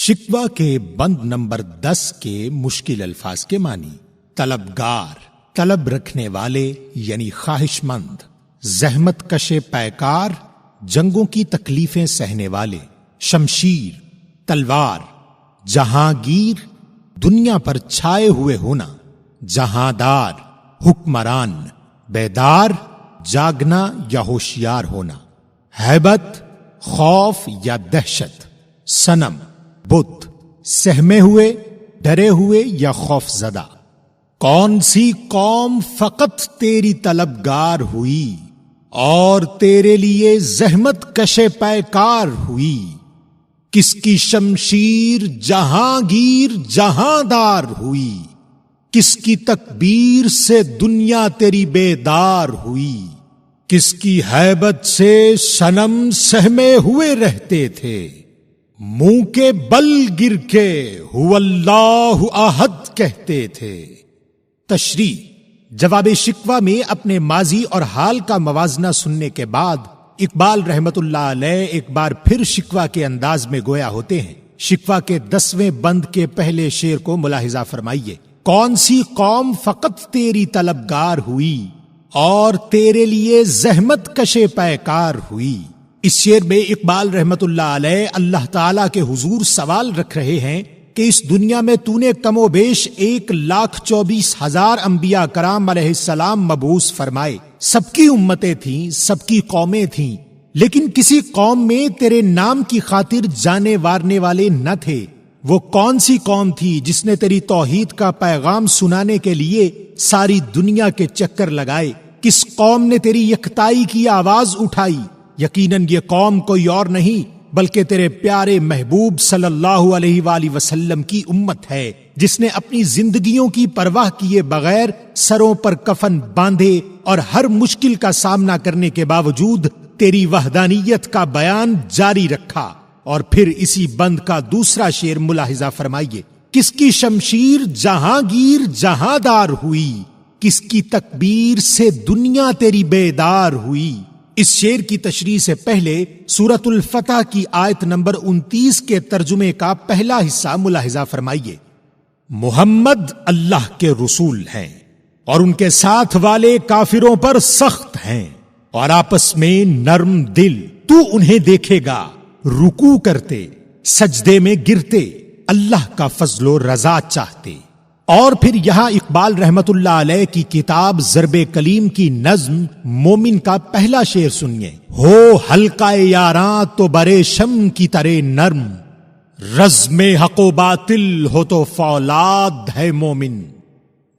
شکوہ کے بند نمبر 10 کے مشکل الفاظ کے معنی: طلبگار، طلب رکھنے والے یعنی خواہش مند، زحمت کش پیکار، جنگوں کی تکلیفیں سہنے والے، شمشیر، تلوار، جہانگیر، دنیا پر چھائے ہوئے ہونا، جہاندار، حکمران، بیدار، جاگنا یا ہوشیار ہونا، ہیبت، خوف یا دہشت، صنم، بت، سہمے ہوئے، ڈرے ہوئے یا خوف زدہ۔ کون سی قوم فقط تیری طلبگار ہوئی اور تیرے لیے زحمت کش پیکار ہوئی؟ کس کی شمشیر جہانگیر جہاندار ہوئی؟ کس کی تکبیر سے دنیا تیری بیدار ہوئی؟ کس کی ہیبت سے صنم سہمے ہوئے رہتے تھے؟ منہ کے بل گر کے هو اللہ احد کہتے تھے۔ تشریح: جواب شکوہ میں اپنے ماضی اور حال کا موازنہ سننے کے بعد اقبال رحمت اللہ علیہ ایک بار پھر شکوہ کے انداز میں گویا ہوتے ہیں۔ شکوہ کے 10ویں بند کے پہلے شعر کو ملاحظہ فرمائیے: کون سی قوم فقط تیری طلبگار ہوئی اور تیرے لیے زحمت کش پیکار ہوئی۔ اس شعر میں اقبال رحمت اللہ علیہ اللہ تعالیٰ کے حضور سوال رکھ رہے ہیں کہ اس دنیا میں تو نے کم و بیش 1,24,000 انبیاء کرام علیہ السلام مبعوث فرمائے، سب کی امتیں تھیں، سب کی قومیں تھیں، لیکن کسی قوم میں تیرے نام کی خاطر جانے وارنے والے نہ تھے۔ وہ کون سی قوم تھی جس نے تیری توحید کا پیغام سنانے کے لیے ساری دنیا کے چکر لگائے؟ کس قوم نے تیری یکتائی کی آواز اٹھائی؟ یقیناً یہ قوم کوئی اور نہیں بلکہ تیرے پیارے محبوب صلی اللہ علیہ وآلہ وسلم کی امت ہے، جس نے اپنی زندگیوں کی پرواہ کیے بغیر سروں پر کفن باندھے اور ہر مشکل کا سامنا کرنے کے باوجود تیری وحدانیت کا بیان جاری رکھا۔ اور پھر اسی بند کا دوسرا شعر ملاحظہ فرمائیے: کس کی شمشیر جہانگیر جہاندار ہوئی؟ کس کی تکبیر سے دنیا تیری بیدار ہوئی؟ اس شعر کی تشریح سے پہلے سورۃ الفتح کی آیت نمبر 29 کے ترجمے کا پہلا حصہ ملاحظہ فرمائیے: محمد اللہ کے رسول ہیں اور ان کے ساتھ والے کافروں پر سخت ہیں اور آپس میں نرم دل۔ تو انہیں دیکھے گا رکوع کرتے، سجدے میں گرتے، اللہ کا فضل و رضا چاہتے۔ اور پھر یہاں اقبال رحمت اللہ علیہ کی کتاب ضرب کلیم کی نظم مومن کا پہلا شعر سنیے: ہو حلقہ یاراں تو برے شم کی طرح نرم، رزم حق و باطل ہو تو فولاد ہے مومن۔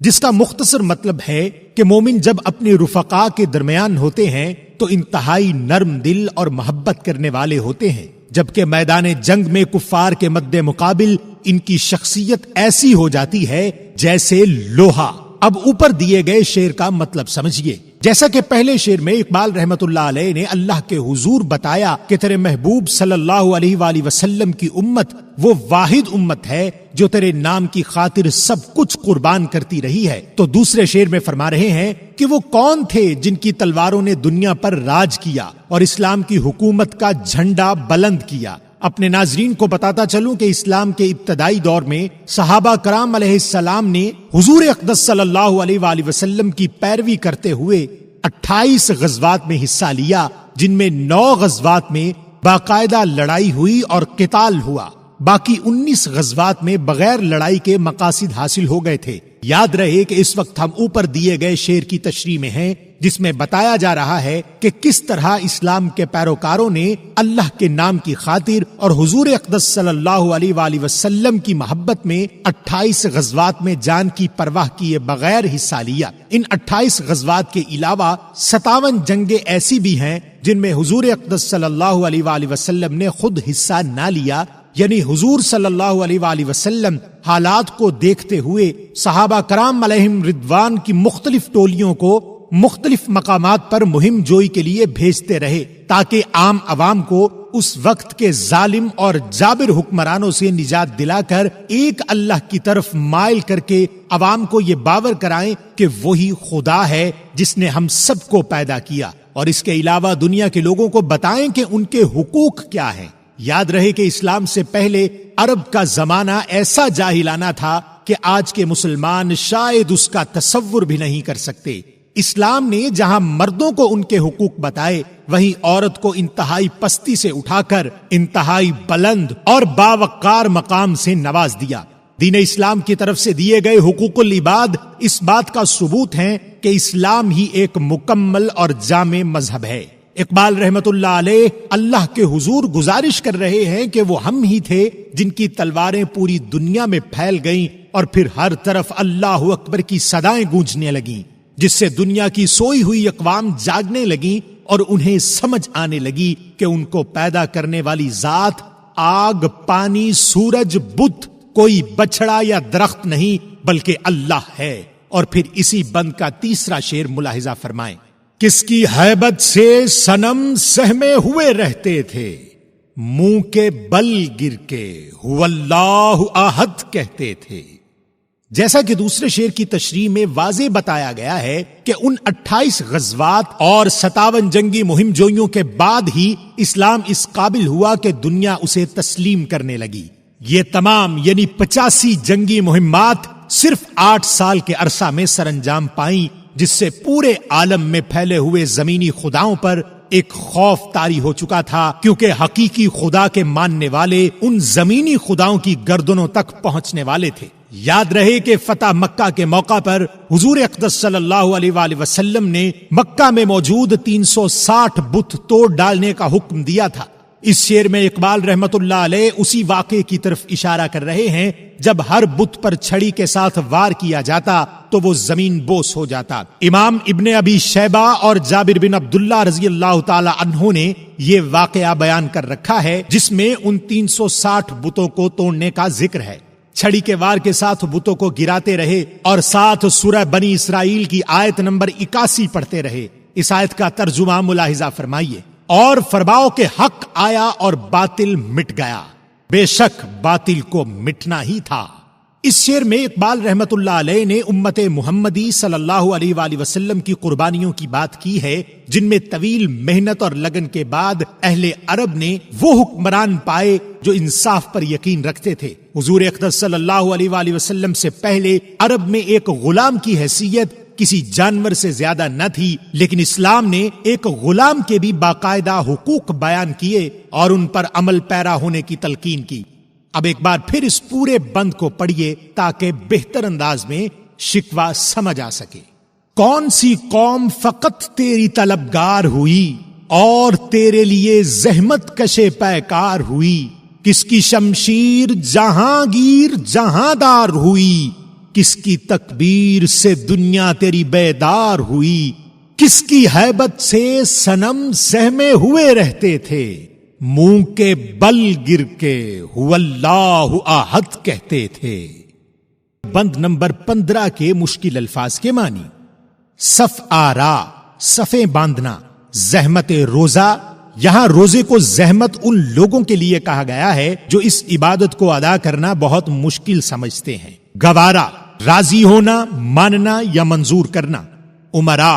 جس کا مختصر مطلب ہے کہ مومن جب اپنے رفقا کے درمیان ہوتے ہیں تو انتہائی نرم دل اور محبت کرنے والے ہوتے ہیں، جبکہ میدان جنگ میں کفار کے مد مقابل ان کی شخصیت ایسی ہو جاتی ہے جیسے لوہا۔ اب اوپر دیے گئے شعر کا مطلب سمجھیے۔ جیسا کہ پہلے شعر میں اقبال رحمت اللہ علیہ نے اللہ کے حضور بتایا کہ تیرے محبوب صلی اللہ علیہ وآلہ وسلم کی امت وہ واحد امت ہے جو تیرے نام کی خاطر سب کچھ قربان کرتی رہی ہے، تو دوسرے شعر میں فرما رہے ہیں کہ وہ کون تھے جن کی تلواروں نے دنیا پر راج کیا اور اسلام کی حکومت کا جھنڈا بلند کیا۔ اپنے ناظرین کو بتاتا چلوں کہ اسلام کے ابتدائی دور میں صحابہ کرام علیہ السلام نے حضور اقدس صلی اللہ علیہ وآلہ وسلم کی پیروی کرتے ہوئے 28 غزوات میں حصہ لیا، جن میں 9 غزوات میں باقاعدہ لڑائی ہوئی اور قتال ہوا، باقی 19 غزوات میں بغیر لڑائی کے مقاصد حاصل ہو گئے تھے۔ یاد رہے کہ اس وقت ہم اوپر دیے گئے شعر کی تشریح میں ہیں، جس میں بتایا جا رہا ہے کہ کس طرح اسلام کے پیروکاروں نے اللہ کے نام کی خاطر اور حضور اقدس صلی اللہ علیہ وآلہ وسلم کی محبت میں 28 غزوات میں جان کی پرواہ کیے بغیر حصہ لیا۔ ان 28 غزوات کے علاوہ 57 جنگیں ایسی بھی ہیں جن میں حضور اقدس صلی اللہ علیہ وآلہ وسلم نے خود حصہ نہ لیا، یعنی حضور صلی اللہ علیہ وآلہ وسلم حالات کو دیکھتے ہوئے صحابہ کرام علیہم رضوان کی مختلف ٹولیوں کو مختلف مقامات پر مہم جوئی کے لیے بھیجتے رہے، تاکہ عام عوام کو اس وقت کے ظالم اور جابر حکمرانوں سے نجات دلا کر ایک اللہ کی طرف مائل کر کے عوام کو یہ باور کرائیں کہ وہی خدا ہے جس نے ہم سب کو پیدا کیا، اور اس کے علاوہ دنیا کے لوگوں کو بتائیں کہ ان کے حقوق کیا ہیں۔ یاد رہے کہ اسلام سے پہلے عرب کا زمانہ ایسا جاہلانہ تھا کہ آج کے مسلمان شاید اس کا تصور بھی نہیں کر سکتے۔ اسلام نے جہاں مردوں کو ان کے حقوق بتائے، وہیں عورت کو انتہائی پستی سے اٹھا کر انتہائی بلند اور باوقار مقام سے نواز دیا۔ دین اسلام کی طرف سے دیے گئے حقوق العباد اس بات کا ثبوت ہیں کہ اسلام ہی ایک مکمل اور جامع مذہب ہے۔ اقبال رحمت اللہ علیہ اللہ کے حضور گزارش کر رہے ہیں کہ وہ ہم ہی تھے جن کی تلواریں پوری دنیا میں پھیل گئیں اور پھر ہر طرف اللہ اکبر کی صدائیں گونجنے لگیں، جس سے دنیا کی سوئی ہوئی اقوام جاگنے لگیں اور انہیں سمجھ آنے لگی کہ ان کو پیدا کرنے والی ذات آگ، پانی، سورج، بت کوئی بچڑا یا درخت نہیں بلکہ اللہ ہے۔ اور پھر اسی بند کا تیسرا شعر ملاحظہ فرمائیں، کس کی ہیبت سے صنم سہمے ہوئے رہتے تھے، منہ کے بل گر کے هو اللہ احد کہتے تھے۔ جیسا کہ دوسرے شعر کی تشریح میں واضح بتایا گیا ہے کہ ان 28 غزوات اور 57 جنگی مہم جوئیوں کے بعد ہی اسلام اس قابل ہوا کہ دنیا اسے تسلیم کرنے لگی۔ یہ تمام یعنی 85 جنگی مہمات صرف 8 سال کے عرصہ میں سر انجام پائیں، جس سے پورے عالم میں پھیلے ہوئے زمینی خداؤں پر ایک خوف طاری ہو چکا تھا، کیونکہ حقیقی خدا کے ماننے والے ان زمینی خداؤں کی گردنوں تک پہنچنے والے تھے۔ یاد رہے کہ فتح مکہ کے موقع پر حضور اقدس صلی اللہ علیہ وآلہ وسلم نے مکہ میں موجود 360 بت توڑ ڈالنے کا حکم دیا تھا۔ اس شعر میں اقبال رحمت اللہ علیہ اسی واقعے کی طرف اشارہ کر رہے ہیں جب ہر بت پر چھڑی کے ساتھ وار کیا جاتا تو وہ زمین بوس ہو جاتا۔ امام ابن ابی شیبہ اور جابر بن عبداللہ رضی اللہ تعالی عنہ نے یہ واقعہ بیان کر رکھا ہے، جس میں ان 360 بتوں کو توڑنے کا ذکر ہے۔ چھڑی کے وار کے ساتھ بتوں کو گراتے رہے اور ساتھ سورہ بنی اسرائیل کی آیت نمبر 81 پڑھتے رہے۔ اس آیت کا ترجمہ ملاحظہ فرمائیے، اور فرماؤ کہ حق آیا اور باطل مٹ گیا، بے شک باطل کو مٹنا ہی تھا۔ اس شعر میں اقبال رحمت اللہ علیہ نے امت محمدی صلی اللہ علیہ وآلہ وسلم کی قربانیوں کی بات کی ہے، جن میں طویل محنت اور لگن کے بعد اہل عرب نے وہ حکمران پائے جو انصاف پر یقین رکھتے تھے۔ حضور اقدس صلی اللہ علیہ وآلہ وسلم سے پہلے عرب میں ایک غلام کی حیثیت کسی جانور سے زیادہ نہ تھی، لیکن اسلام نے ایک غلام کے بھی باقاعدہ حقوق بیان کیے اور ان پر عمل پیرا ہونے کی تلقین کی۔ اب ایک بار پھر اس پورے بند کو پڑھیے تاکہ بہتر انداز میں شکوہ سمجھ آ سکے۔ کون سی قوم فقط تیری طلبگار ہوئی اور تیرے لیے زحمت کشے پیکار ہوئی، کس کی شمشیر جہانگیر جہاندار ہوئی، کس کی تکبیر سے دنیا تیری بیدار ہوئی، کس کی ہیبت سے صنم سہمے ہوئے رہتے تھے، منہ کے بل گر کے هو اللہ احد کہتے تھے۔ بند نمبر 15 کے مشکل الفاظ کے معنی، صف آرا، صفیں باندھنا، زحمت روزہ، یہاں روزے کو زحمت ان لوگوں کے لیے کہا گیا ہے جو اس عبادت کو ادا کرنا بہت مشکل سمجھتے ہیں۔ گوارا، راضی ہونا، ماننا یا منظور کرنا۔ امرا،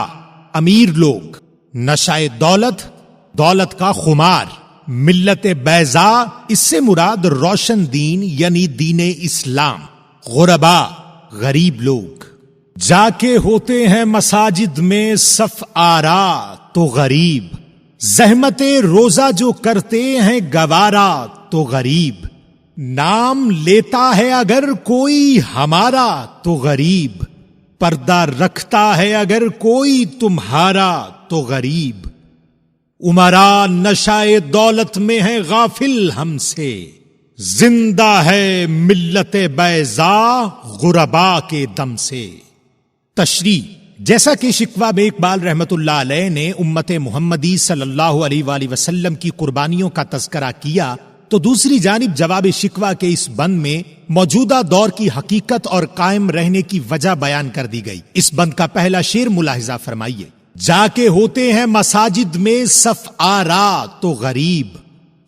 امیر لوگ۔ نشائے دولت، دولت کا خمار۔ ملت بیضا، اس سے مراد روشن دین یعنی دین اسلام۔ غربا، غریب لوگ۔ جا کے ہوتے ہیں مساجد میں صف آرا تو غریب، زحمت روزہ جو کرتے ہیں گوارا تو غریب، نام لیتا ہے اگر کوئی ہمارا تو غریب، پردہ رکھتا ہے اگر کوئی تمہارا تو غریب، امرا نشائے دولت میں ہے غافل ہم سے، زندہ ہے ملت بیضا غربا کے دم سے۔ تشریح، جیسا کہ شکوہ میں اقبال رحمت اللہ علیہ نے امت محمدی صلی اللہ علیہ وآلہ وسلم کی قربانیوں کا تذکرہ کیا، تو دوسری جانب جواب شکوہ کے اس بند میں موجودہ دور کی حقیقت اور قائم رہنے کی وجہ بیان کر دی گئی۔ اس بند کا پہلا شعر ملاحظہ فرمائیے، جا کے ہوتے ہیں مساجد میں صف آرا تو غریب،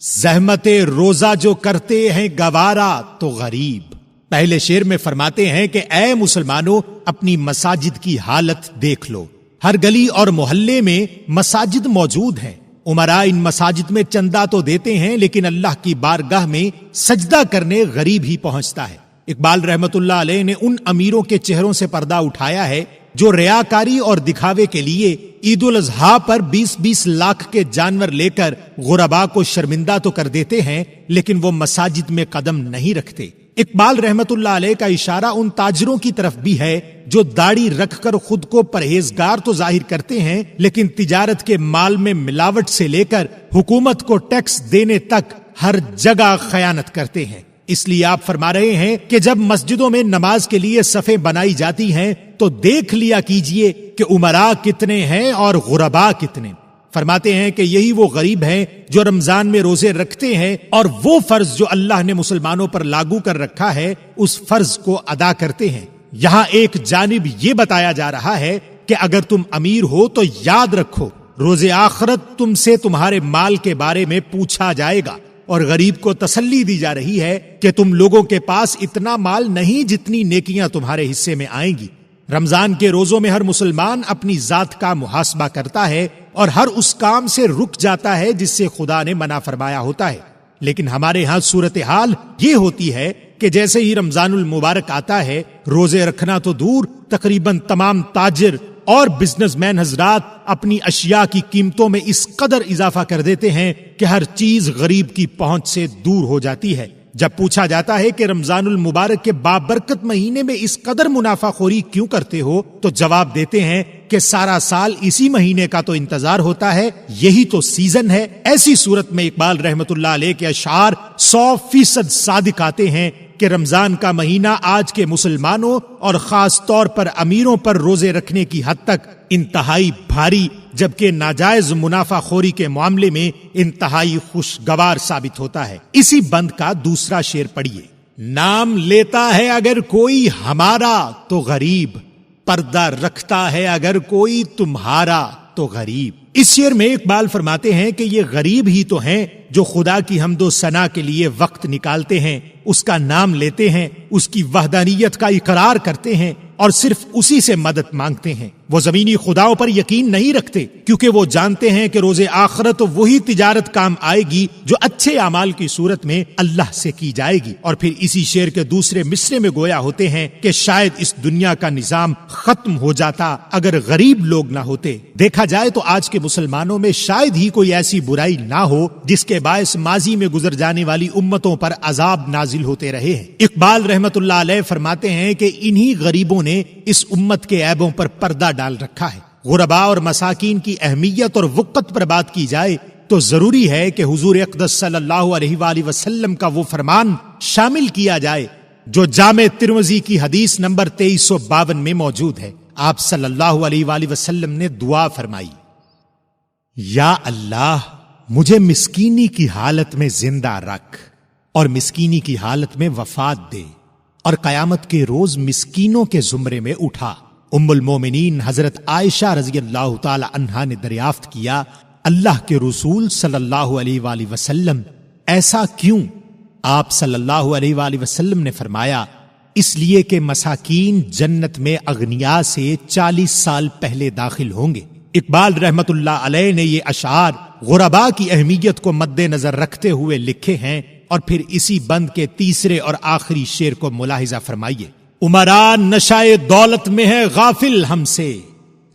زحمت روزہ جو کرتے ہیں گوارا تو غریب۔ پہلے شعر میں فرماتے ہیں کہ اے مسلمانوں، اپنی مساجد کی حالت دیکھ لو، ہر گلی اور محلے میں مساجد موجود ہیں، امراء ان مساجد میں چندہ تو دیتے ہیں لیکن اللہ کی بارگاہ میں سجدہ کرنے غریب ہی پہنچتا ہے۔ اقبال رحمت اللہ علیہ نے ان امیروں کے چہروں سے پردہ اٹھایا ہے جو ریاکاری اور دکھاوے کے لیے عید الاضحیٰ پر 20-20 لاکھ کے جانور لے کر غرباء کو شرمندہ تو کر دیتے ہیں لیکن وہ مساجد میں قدم نہیں رکھتے۔ اقبال رحمت اللہ علیہ کا اشارہ ان تاجروں کی طرف بھی ہے جو داڑھی رکھ کر خود کو پرہیزگار تو ظاہر کرتے ہیں لیکن تجارت کے مال میں ملاوٹ سے لے کر حکومت کو ٹیکس دینے تک ہر جگہ خیانت کرتے ہیں۔ اس لیے آپ فرما رہے ہیں کہ جب مسجدوں میں نماز کے لیے صفیں بنائی جاتی ہیں تو دیکھ لیا کیجئے کہ امراء کتنے ہیں اور غرباء کتنے۔ فرماتے ہیں کہ یہی وہ غریب ہیں جو رمضان میں روزے رکھتے ہیں اور وہ فرض جو اللہ نے مسلمانوں پر لاگو کر رکھا ہے اس فرض کو ادا کرتے ہیں۔ یہاں ایک جانب یہ بتایا جا رہا ہے کہ اگر تم امیر ہو تو یاد رکھو روز آخرت تم سے تمہارے مال کے بارے میں پوچھا جائے گا، اور غریب کو تسلی دی جا رہی ہے کہ تم لوگوں کے پاس اتنا مال نہیں جتنی نیکیاں تمہارے حصے میں آئیں گی۔ رمضان کے روزوں میں ہر مسلمان اپنی ذات کا محاسبہ کرتا ہے اور ہر اس کام سے رک جاتا ہے جس سے خدا نے منع فرمایا ہوتا ہے، لیکن ہمارے ہاں صورتحال یہ ہوتی ہے کہ جیسے ہی رمضان المبارک آتا ہے روزے رکھنا تو دور، تقریباً تمام تاجر اور بزنس مین حضرات اپنی اشیاء کی قیمتوں میں اس قدر اضافہ کر دیتے ہیں کہ ہر چیز غریب کی پہنچ سے دور ہو جاتی ہے۔ جب پوچھا جاتا ہے کہ رمضان المبارک کے بابرکت مہینے میں اس قدر منافع خوری کیوں کرتے ہو تو جواب دیتے ہیں کہ سارا سال اسی مہینے کا تو انتظار ہوتا ہے، یہی تو سیزن ہے۔ ایسی صورت میں اقبال رحمت اللہ علیہ کے اشعار 100% صادق آتے ہیں کہ رمضان کا مہینہ آج کے مسلمانوں اور خاص طور پر امیروں پر روزے رکھنے کی حد تک انتہائی بھاری جبکہ ناجائز منافع خوری کے معاملے میں انتہائی خوشگوار ثابت ہوتا ہے۔ اسی بند کا دوسرا شعر پڑھیے۔ نام لیتا ہے اگر کوئی ہمارا تو غریب، پردہ رکھتا ہے اگر کوئی تمہارا تو غریب۔ اس شعر میں اقبال فرماتے ہیں کہ یہ غریب ہی تو ہیں جو خدا کی حمد و ثنا کے لیے وقت نکالتے ہیں، اس کا نام لیتے ہیں، اس کی وحدانیت کا اقرار کرتے ہیں اور صرف اسی سے مدد مانگتے ہیں۔ وہ زمینی خداؤں پر یقین نہیں رکھتے کیونکہ وہ جانتے ہیں کہ روز آخرت وہی تجارت کام آئے گی جو اچھے اعمال کی صورت میں اللہ سے کی جائے گی۔ اور پھر اسی شعر کے دوسرے مصرے میں گویا ہوتے ہیں کہ شاید اس دنیا کا نظام ختم ہو جاتا اگر غریب لوگ نہ ہوتے۔ دیکھا جائے تو آج کے مسلمانوں میں شاید ہی کوئی ایسی برائی نہ ہو جس کے باعث ماضی میں گزر جانے والی امتوں پر عذاب نازل ہوتے رہے ہیں۔ اقبال رحمت اللہ علیہ فرماتے ہیں کہ انہی غریبوں نے اس امت کے عیبوں پر پردہ ڈال رکھا ہے۔ غرباء اور مساکین کی اہمیت اور وقت پر بات کی جائے تو ضروری ہے کہ حضور اقدس صلی اللہ علیہ وآلہ وسلم کا وہ فرمان شامل کیا جائے جو جامع ترمذی کی حدیث نمبر 2352 میں موجود ہے۔ آپ صلی اللہ علیہ وآلہ وسلم نے دعا فرمائی، یا اللہ مجھے مسکینی کی حالت میں زندہ رکھ اور مسکینی کی حالت میں وفات دے، اور قیامت کے روز مسکینوں کے زمرے میں اٹھا۔ ام المومنین حضرت عائشہ رضی اللہ تعالی عنہا نے دریافت کیا، اللہ کے رسول صلی اللہ علیہ وآلہ وسلم ایسا کیوں؟ آپ صلی اللہ علیہ وآلہ وسلم نے فرمایا، اس لیے کہ مساکین جنت میں اغنیاء سے 40 سال پہلے داخل ہوں گے۔ اقبال رحمت اللہ علیہ نے یہ اشعار غرباء کی اہمیت کو مد نظر رکھتے ہوئے لکھے ہیں، اور پھر اسی بند کے تیسرے اور آخری شعر کو ملاحظہ فرمائیے۔ امراء نشائے دولت میں ہے غافل ہم سے،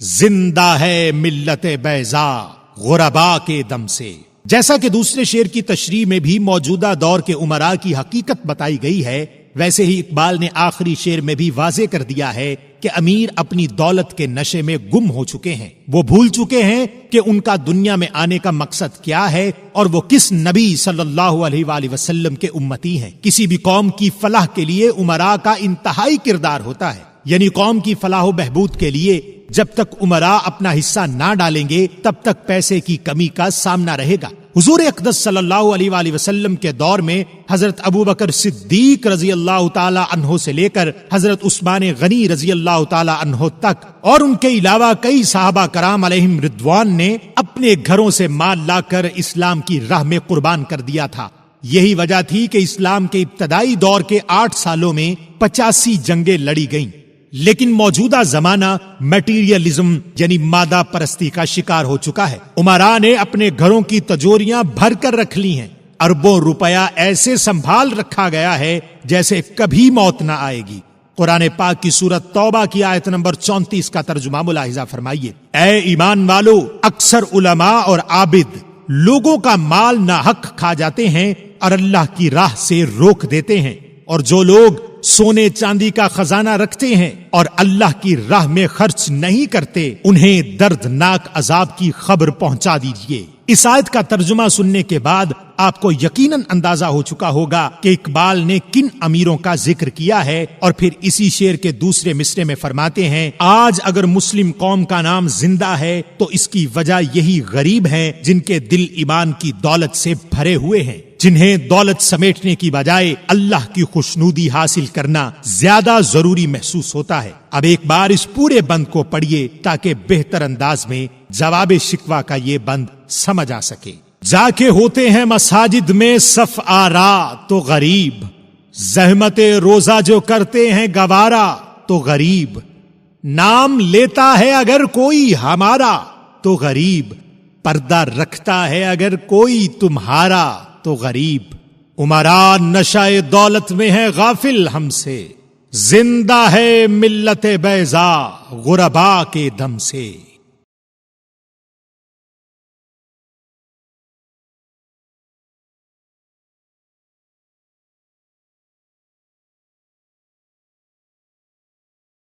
زندہ ہے ملت بیضاء غرباء کے دم سے۔ جیسا کہ دوسرے شعر کی تشریح میں بھی موجودہ دور کے امراء کی حقیقت بتائی گئی ہے، ویسے ہی اقبال نے آخری شعر میں بھی واضح کر دیا ہے کہ امیر اپنی دولت کے نشے میں گم ہو چکے ہیں۔ وہ بھول چکے ہیں کہ ان کا دنیا میں آنے کا مقصد کیا ہے اور وہ کس نبی صلی اللہ علیہ وآلہ وسلم کے امتی ہیں۔ کسی بھی قوم کی فلاح کے لیے امراء کا انتہائی کردار ہوتا ہے، یعنی قوم کی فلاح و بہبود کے لیے جب تک امراء اپنا حصہ نہ ڈالیں گے تب تک پیسے کی کمی کا سامنا رہے گا۔ حضور اقدس صلی اللہ علیہ وآلہ وسلم کے دور میں حضرت ابوبکر صدیق رضی اللہ تعالی عنہ سے لے کر حضرت عثمان غنی رضی اللہ تعالی عنہ تک اور ان کے علاوہ کئی صحابہ کرام علیہم رضوان نے اپنے گھروں سے مال لا کر اسلام کی راہ میں قربان کر دیا تھا۔ یہی وجہ تھی کہ اسلام کے ابتدائی دور کے 8 سالوں میں 85 جنگیں لڑی گئیں، لیکن موجودہ زمانہ میٹیریلزم یعنی مادہ پرستی کا شکار ہو چکا ہے۔ امراء نے اپنے گھروں کی تجوریاں بھر کر رکھ لی ہیں، اربوں روپیہ ایسے سنبھال رکھا گیا ہے جیسے کبھی موت نہ آئے گی۔ قرآن پاک کی سورت توبہ کی آیت نمبر 34 کا ترجمہ ملاحظہ فرمائیے۔ اے ایمان والو، اکثر علماء اور عابد لوگوں کا مال ناحق کھا جاتے ہیں اور اللہ کی راہ سے روک دیتے ہیں، اور جو لوگ سونے چاندی کا خزانہ رکھتے ہیں اور اللہ کی راہ میں خرچ نہیں کرتے، انہیں دردناک عذاب کی خبر پہنچا دیجیے۔ اس آیت کا ترجمہ سننے کے بعد آپ کو یقیناً اندازہ ہو چکا ہوگا کہ اقبال نے کن امیروں کا ذکر کیا ہے، اور پھر اسی شعر کے دوسرے مصرے میں فرماتے ہیں، آج اگر مسلم قوم کا نام زندہ ہے تو اس کی وجہ یہی غریب ہیں جن کے دل ایمان کی دولت سے بھرے ہوئے ہیں، جنہیں دولت سمیٹنے کی بجائے اللہ کی خوشنودی حاصل کرنا زیادہ ضروری محسوس ہوتا ہے۔ اب ایک بار اس پورے بند کو پڑھیے تاکہ بہتر انداز میں جواب شکوہ کا یہ بند سمجھ آ سکے۔ جا کے ہوتے ہیں مساجد میں صف آرا تو غریب، زحمت روزہ جو کرتے ہیں گوارا تو غریب، نام لیتا ہے اگر کوئی ہمارا تو غریب، پردہ رکھتا ہے اگر کوئی تمہارا تو غریب، امراء نشہ دولت میں ہے غافل ہم سے، زندہ ہے ملت بیضا غربا کے دم سے۔